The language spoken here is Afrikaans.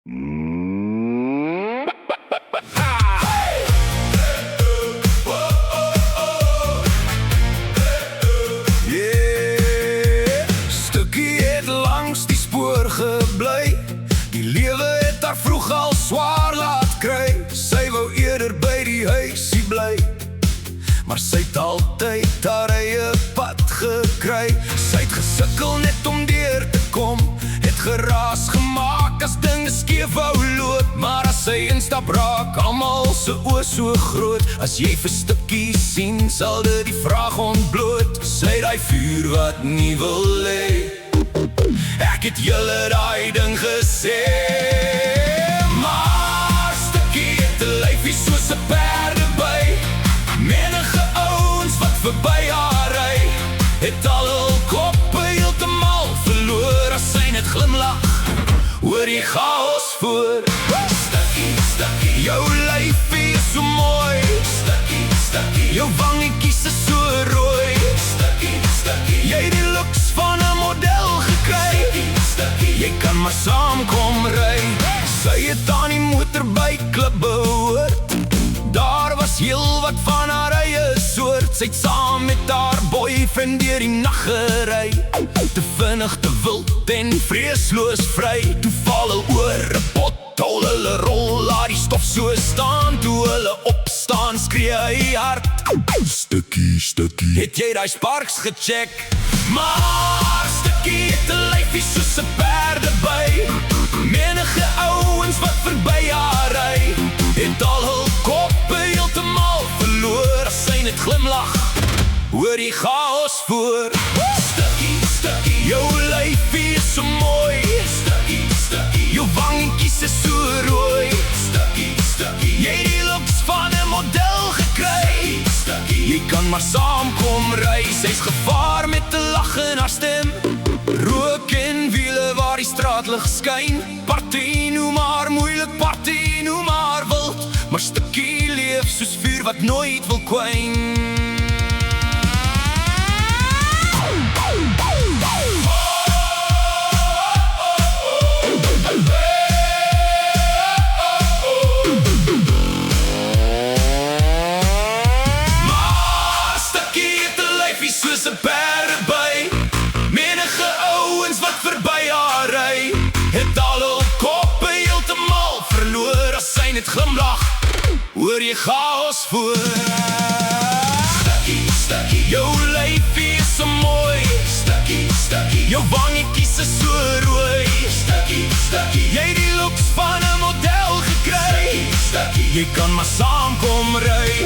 Stukkie het langs die spoor gebly. Die lewe het haar vroeg al swaar laat kry. Sy wou eerder by die huisie bly, maar sy het altyd haar eie pad gekry. Sy het gesukkel net om deur te kom, het geraas gemaak as dinge skeef wou loop. Maar as sy instap raak, almal se oë so groot. As jy vir stukkie sien, sal dit die vraag ontbloot. Sy het die vuur wat nie wil lê. Ek het julle daai ding gesê, maar stukkie het 'n lyfie soos 'n perdeby. Menige ouens wat verby haar ry, het al hul koppe heeltemal verloor. As sy net glimlag, hoor die chaos voor. Stukkie, stukkie, jou lyfie is so mooi. Stukkie, stukkie, jou wangetjies is so rooi. Stukkie, stukkie, jy het die looks van 'n model gekry. Stukkie, stukkie, jy kan maar saamkom ry. Sy het aan die motorbike behoort. Daar was heel wat van haar eie soort. Sy het saam met haar boyfriend deur die nag gery. Te vinnig, te wild en vreesloos vry. Toe val hulle oor 'n pothol, hulle rol, laat die stof so staan. Toe hulle opstaan, skree hy hard. Stukkie, stukkie, het jy die sparks gecheck? Maar stukkie het 'n lyfie soos 'n perdeby. Menige ouens wat verby haar ry, het al hul koppe heeltemal verloor. As sy net glimlag, hoor die chaos voor. Stukkie, stukkie, jou lyfie is so mooi. Stukkie, stukkie, jou wangetjies is so rooi. Stukkie, stukkie, jy het die looks van 'n model gekry. Stukkie, stukkie, jy kan maar saamkom ry. Sy's gevaar met 'n lag in haar stem. Rook en wiele waar die straatlig skyn. Party noem maar moeilik, party noem maar wild, maar stukkie leef soos vuur wat nooit wil kwyn. Maar stukkie het 'n lyfie soos 'n perdeby. Menige ouens wat verby haar ry, het al hul koppe heeltemal verloor. As sy net glimlag, hoor jy chaos voor. Stukkie, stukkie, jou lyfie is so mooi. Stukkie, stukkie, jou wangetjies is so rooi. Stukkie, stukkie, jy het die looks van 'n model gekry. Stukkie, stukkie, jy kan maar saamkom ry.